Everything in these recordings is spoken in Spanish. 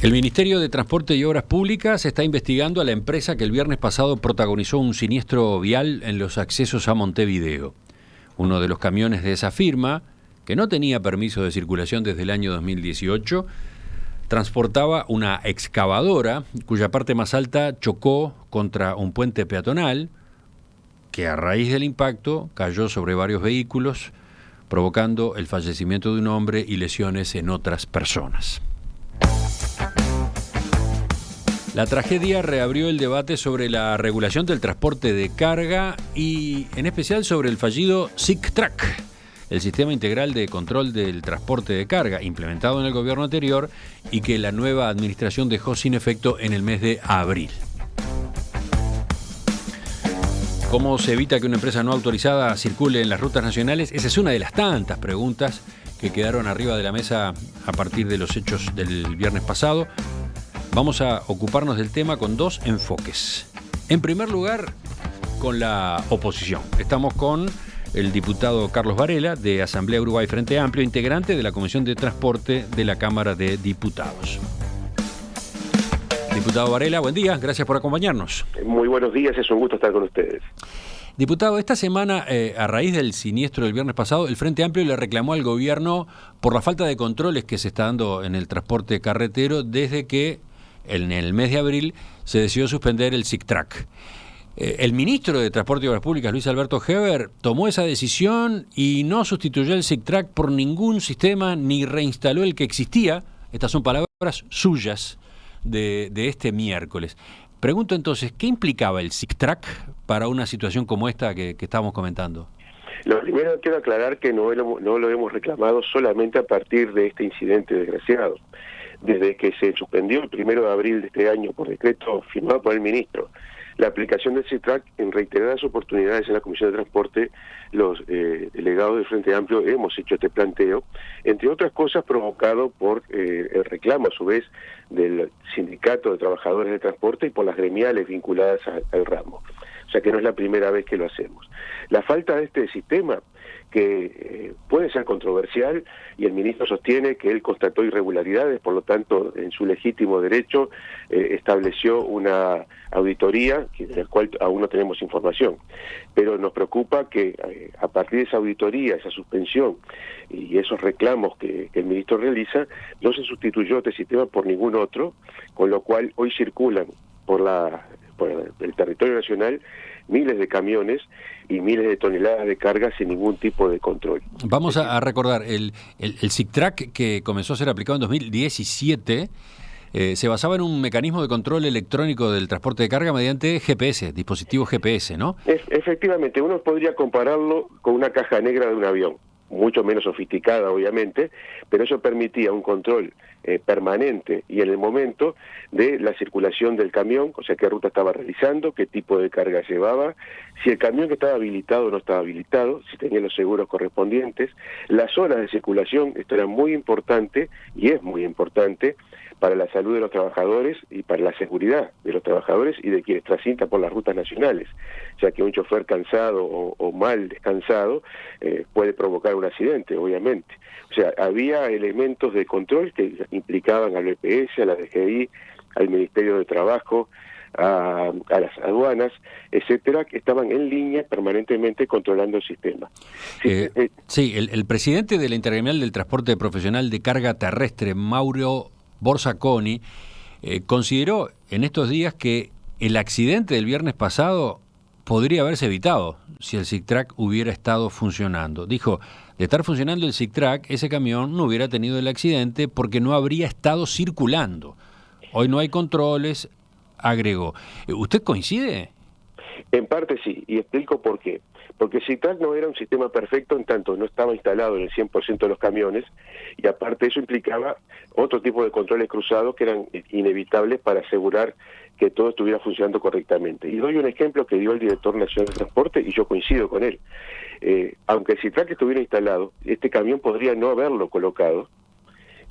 El Ministerio de Transporte y Obras Públicas está investigando a la empresa que el viernes pasado protagonizó un siniestro vial en los accesos a Montevideo. Uno de los camiones de esa firma, que no tenía permiso de circulación desde el año 2018, transportaba una excavadora cuya parte más alta chocó contra un puente peatonal que a raíz del impacto cayó sobre varios vehículos, provocando el fallecimiento de un hombre y lesiones en otras personas. La tragedia reabrió el debate sobre la regulación del transporte de carga y en especial sobre el fallido SICTRAC, el Sistema Integral de Control del Transporte de Carga, implementado en el gobierno anterior y que la nueva administración dejó sin efecto en el mes de abril. ¿Cómo se evita que una empresa no autorizada circule en las rutas nacionales? Esa es una de las tantas preguntas que quedaron arriba de la mesa a partir de los hechos del viernes pasado. Vamos a ocuparnos del tema con dos enfoques. En primer lugar, con la oposición. Estamos con el diputado Carlos Varela, de Asamblea Uruguay Frente Amplio, integrante de la Comisión de Transporte de la Cámara de Diputados. Diputado Varela, buen día, gracias por acompañarnos. Muy buenos días, es un gusto estar con ustedes. Diputado, esta semana, a raíz del siniestro del viernes pasado, el Frente Amplio le reclamó al gobierno por la falta de controles que se está dando en el transporte carretero desde que en el mes de abril se decidió suspender el SICTRAC. El ministro de Transporte y Obras Públicas, Luis Alberto Heber, tomó esa decisión y no sustituyó el SICTRAC por ningún sistema ni reinstaló el que existía. Estas son palabras suyas de este miércoles. Pregunto entonces, ¿qué implicaba el SICTRAC para una situación como esta que estábamos comentando? Lo primero, quiero aclarar que no lo hemos reclamado solamente a partir de este incidente desgraciado. Desde que se suspendió el 1 de abril de este año por decreto firmado por el ministro, la aplicación del SICTRAC, en reiteradas oportunidades en la Comisión de Transporte, los delegados del Frente Amplio hemos hecho este planteo, entre otras cosas provocado por el reclamo a su vez del Sindicato de Trabajadores de Transporte y por las gremiales vinculadas al ramo. O sea que no es la primera vez que lo hacemos. La falta de este sistema, que puede ser controversial, y el ministro sostiene que él constató irregularidades, por lo tanto, en su legítimo derecho, estableció una auditoría, de la cual aún no tenemos información. Pero nos preocupa que a partir de esa auditoría, esa suspensión y esos reclamos que el ministro realiza, no se sustituyó este sistema por ningún otro, con lo cual hoy circulan por el territorio nacional miles de camiones y miles de toneladas de carga sin ningún tipo de control. Vamos a recordar, el SICTRAC, que comenzó a ser aplicado en 2017, se basaba en un mecanismo de control electrónico del transporte de carga mediante GPS, dispositivos GPS, ¿no? Efectivamente, uno podría compararlo con una caja negra de un avión, mucho menos sofisticada obviamente, pero eso permitía un control permanente y en el momento de la circulación del camión, o sea, qué ruta estaba realizando, qué tipo de carga llevaba, si el camión estaba habilitado o no estaba habilitado, si tenía los seguros correspondientes, las horas de circulación. Esto era muy importante y es muy importante para la salud de los trabajadores y para la seguridad de los trabajadores y de quienes transitan por las rutas nacionales, ya que un chofer cansado o mal descansado puede provocar un accidente, obviamente. O sea, había elementos de control que implicaban al BPS, a la DGI, al Ministerio de Trabajo, a las aduanas, etcétera, que estaban en línea permanentemente controlando el sistema. Sí, el presidente de la Intergremial del Transporte Profesional de Carga Terrestre, Mauro Borsaconi, consideró en estos días que el accidente del viernes pasado podría haberse evitado si el SICTRAC hubiera estado funcionando. Dijo, de estar funcionando el SICTRAC, ese camión no hubiera tenido el accidente porque no habría estado circulando. Hoy no hay controles, agregó. ¿Usted coincide? En parte sí, y explico por qué. Porque el SICTRAC no era un sistema perfecto en tanto no estaba instalado en el 100% de los camiones, y aparte eso implicaba otro tipo de controles cruzados que eran inevitables para asegurar que todo estuviera funcionando correctamente. Y doy un ejemplo que dio el director nacional de transporte y yo coincido con él. Aunque el SICTRAC estuviera instalado, este camión podría no haberlo colocado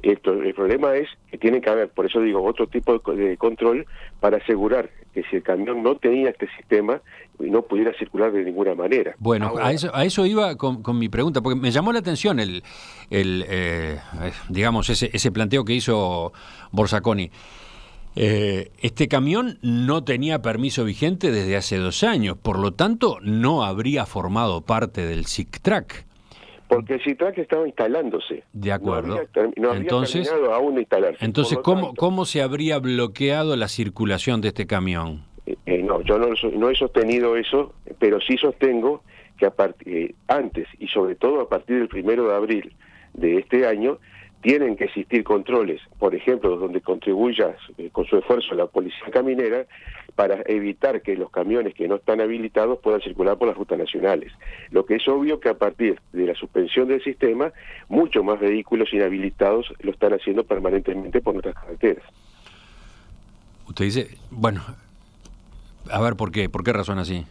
El problema es que tiene que haber, por eso digo, otro tipo de control para asegurar que si el camión no tenía este sistema, no pudiera circular de ninguna manera. Bueno, Ahora, a eso iba con mi pregunta, porque me llamó la atención digamos, ese planteo que hizo Borsaconi. Este camión no tenía permiso vigente desde hace 2 años, por lo tanto no habría formado parte del SICTRAC. porque el CITRAC estaba instalándose. De acuerdo. No había terminado aún de instalarse. Entonces, ¿cómo se habría bloqueado la circulación de este camión? No, yo no he sostenido eso, pero sí sostengo que antes y sobre todo a partir del 1 de abril de este año tienen que existir controles, por ejemplo, donde contribuya con su esfuerzo la policía caminera para evitar que los camiones que no están habilitados puedan circular por las rutas nacionales. Lo que es obvio que a partir de la suspensión del sistema, muchos más vehículos inhabilitados lo están haciendo permanentemente por nuestras carreteras. Usted dice, bueno, a ver, ¿por qué razón así?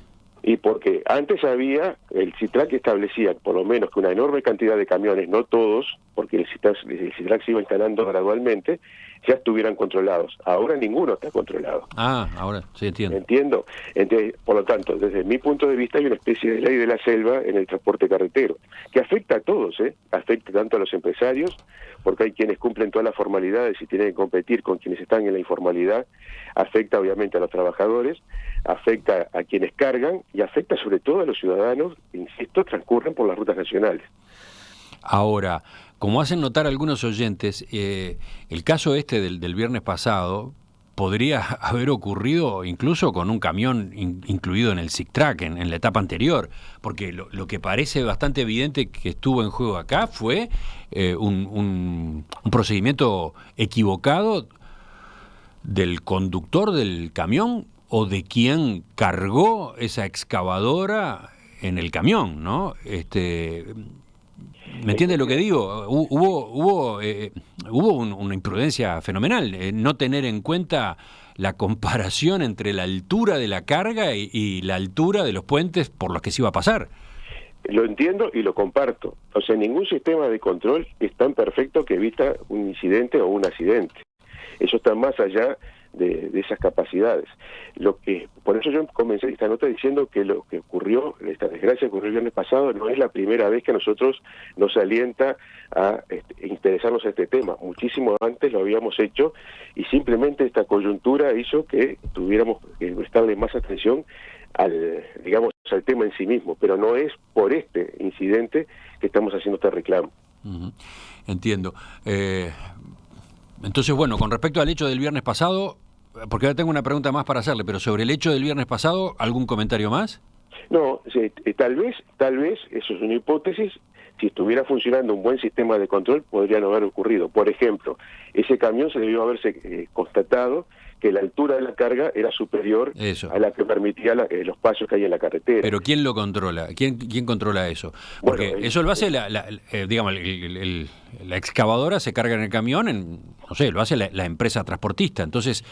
Y porque antes había, el CITRAC establecía por lo menos que una enorme cantidad de camiones, no todos, porque el CITRAC se iba instalando gradualmente, ya estuvieran controlados. Ahora ninguno está controlado. Ahora sí entiendo. Entiendo. Entonces, por lo tanto, desde mi punto de vista hay una especie de ley de la selva en el transporte carretero, que afecta a todos, afecta tanto a los empresarios, porque hay quienes cumplen todas las formalidades y tienen que competir con quienes están en la informalidad, afecta obviamente a los trabajadores, afecta a quienes cargan y afecta sobre todo a los ciudadanos, insisto, transcurren por las rutas nacionales. Ahora, como hacen notar algunos oyentes, el caso este del viernes pasado podría haber ocurrido incluso con un camión incluido en el SICTRAC, en la etapa anterior, porque lo que parece bastante evidente que estuvo en juego acá fue un procedimiento equivocado del conductor del camión o de quien cargó esa excavadora en el camión, ¿no? ¿Me entiende lo que digo? Hubo una imprudencia fenomenal, no tener en cuenta la comparación entre la altura de la carga y la altura de los puentes por los que se iba a pasar. Lo entiendo y lo comparto. O sea, ningún sistema de control es tan perfecto que evita un incidente o un accidente. Eso está más allá de esas capacidades. Por eso yo comencé esta nota diciendo que lo que ocurrió, esta desgracia que ocurrió el viernes pasado, no es la primera vez que a nosotros nos alienta a interesarnos a este tema. Muchísimo antes lo habíamos hecho y simplemente esta coyuntura hizo que tuviéramos que prestarle más atención al tema en sí mismo, pero no es por este incidente que estamos haciendo este reclamo. Entiendo. Entonces, bueno, con respecto al hecho del viernes pasado, porque ahora tengo una pregunta más para hacerle, pero sobre el hecho del viernes pasado, ¿algún comentario más? No, tal vez, eso es una hipótesis, si estuviera funcionando un buen sistema de control podría no haber ocurrido. Por ejemplo, ese camión se debió haberse constatado que la altura de la carga era superior a la que permitía los pasos que hay en la carretera. Pero ¿quién lo controla? ¿Quién controla eso? Porque bueno, eso lo hace, digamos, la excavadora se carga en el camión, no sé, lo hace la empresa transportista. Entonces,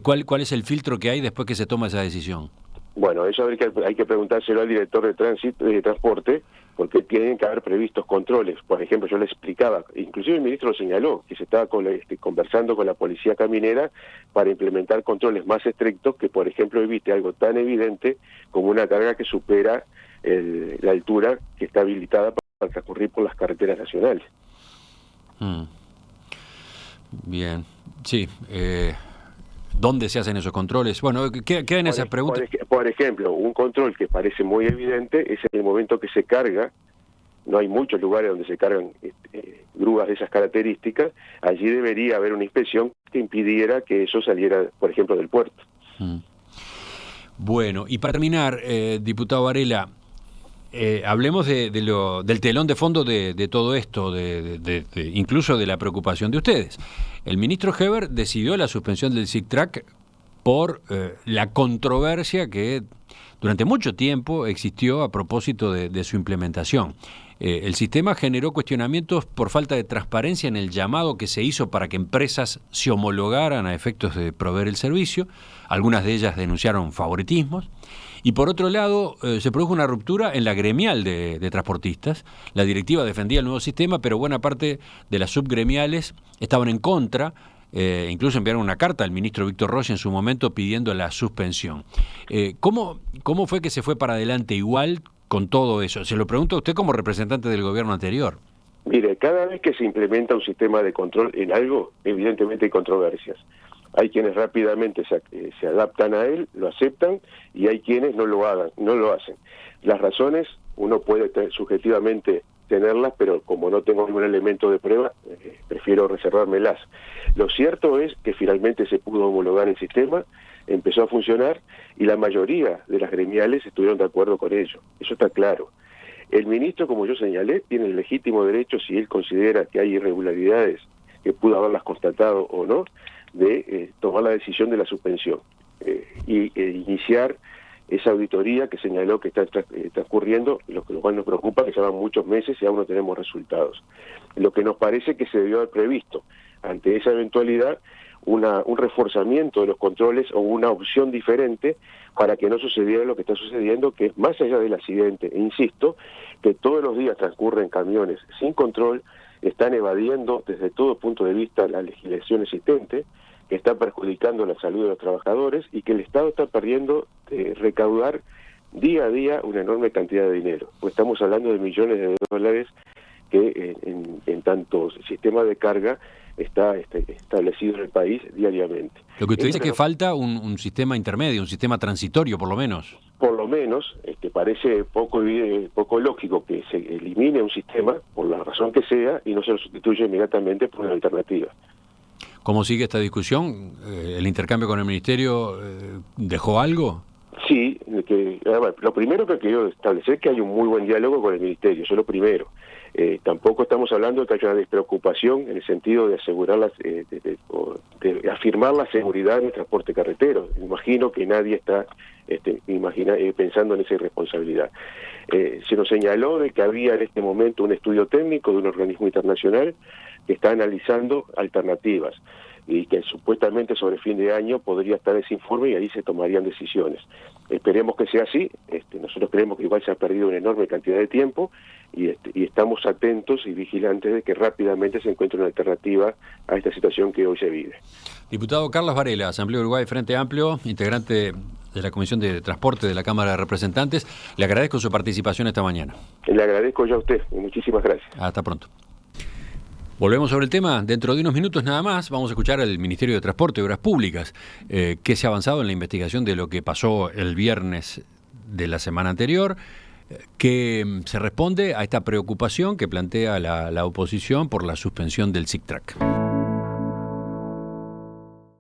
¿cuál es el filtro que hay después que se toma esa decisión? Bueno, eso hay que preguntárselo al director de transporte, porque tienen que haber previstos controles. Por ejemplo, yo le explicaba, inclusive el ministro lo señaló, que se estaba conversando con la policía caminera para implementar controles más estrictos que, por ejemplo, evite algo tan evidente como una carga que supera la altura que está habilitada para transcurrir por las carreteras nacionales. Bien, sí. ¿Dónde se hacen esos controles? Bueno, quedan esas preguntas. Por ejemplo, un control que parece muy evidente es en el momento que se carga. No hay muchos lugares donde se cargan grúas de esas características. Allí debería haber una inspección que impidiera que eso saliera, por ejemplo, del puerto. Bueno, y para terminar, diputado Varela, hablemos del telón de fondo de todo esto, incluso de la preocupación de ustedes. El ministro Heber decidió la suspensión del SICTRAC por la controversia que durante mucho tiempo existió a propósito de su implementación. El sistema generó cuestionamientos por falta de transparencia en el llamado que se hizo para que empresas se homologaran a efectos de proveer el servicio. Algunas de ellas denunciaron favoritismos. Y por otro lado, se produjo una ruptura en la gremial de transportistas. La directiva defendía el nuevo sistema, pero buena parte de las subgremiales estaban en contra. Incluso enviaron una carta al ministro Víctor Rocha en su momento pidiendo la suspensión. ¿Cómo fue que se fue para adelante igual con todo eso? Se lo pregunto a usted como representante del gobierno anterior. Mire, cada vez que se implementa un sistema de control en algo, evidentemente hay controversias. Hay quienes rápidamente se adaptan a él, lo aceptan, y hay quienes no lo hacen. Las razones uno puede subjetivamente tenerlas, pero como no tengo ningún elemento de prueba, prefiero reservármelas. Lo cierto es que finalmente se pudo homologar el sistema, empezó a funcionar, y la mayoría de las gremiales estuvieron de acuerdo con ello. Eso está claro. El ministro, como yo señalé, tiene el legítimo derecho, si él considera que hay irregularidades, que pudo haberlas constatado o no, de tomar la decisión de la suspensión y iniciar esa auditoría que señaló que está transcurriendo, lo cual nos preocupa, que llevan muchos meses y aún no tenemos resultados. Lo que nos parece que se debió haber previsto ante esa eventualidad un reforzamiento de los controles o una opción diferente para que no sucediera lo que está sucediendo, que es más allá del accidente, e insisto, que todos los días transcurren camiones sin control, están evadiendo desde todo punto de vista la legislación existente, que está perjudicando la salud de los trabajadores y que el Estado está perdiendo de recaudar día a día una enorme cantidad de dinero. Pues estamos hablando de millones de dólares que en tanto sistema de carga está establecido en el país diariamente. Lo que usted dice es que falta un sistema intermedio, un sistema transitorio por lo menos. Por lo menos, parece poco lógico que se elimine un sistema, por la razón que sea, y no se lo sustituya inmediatamente por una alternativa. ¿Cómo sigue esta discusión? ¿El intercambio con el Ministerio dejó algo? Sí, lo primero que quiero establecer es que hay un muy buen diálogo con el Ministerio, eso es lo primero. Tampoco estamos hablando de que haya una despreocupación en el sentido de asegurar de afirmar la seguridad en el transporte carretero. Imagino que nadie está pensando en esa irresponsabilidad. Se nos señaló de que había en este momento un estudio técnico de un organismo internacional que está analizando alternativas y que supuestamente sobre fin de año podría estar ese informe y ahí se tomarían decisiones. Esperemos que sea así. Nosotros creemos que igual se ha perdido una enorme cantidad de tiempo y estamos atentos y vigilantes de que rápidamente se encuentre una alternativa a esta situación que hoy se vive. Diputado Carlos Varela, Asamblea Uruguay Frente Amplio, integrante de la Comisión de Transporte de la Cámara de Representantes, le agradezco su participación esta mañana. Le agradezco yo a usted y muchísimas gracias. Hasta pronto. Volvemos sobre el tema dentro de unos minutos nada más. Vamos a escuchar al Ministerio de Transporte y Obras Públicas, que se ha avanzado en la investigación de lo que pasó el viernes de la semana anterior, que se responde a esta preocupación que plantea la oposición por la suspensión del SICTRAC.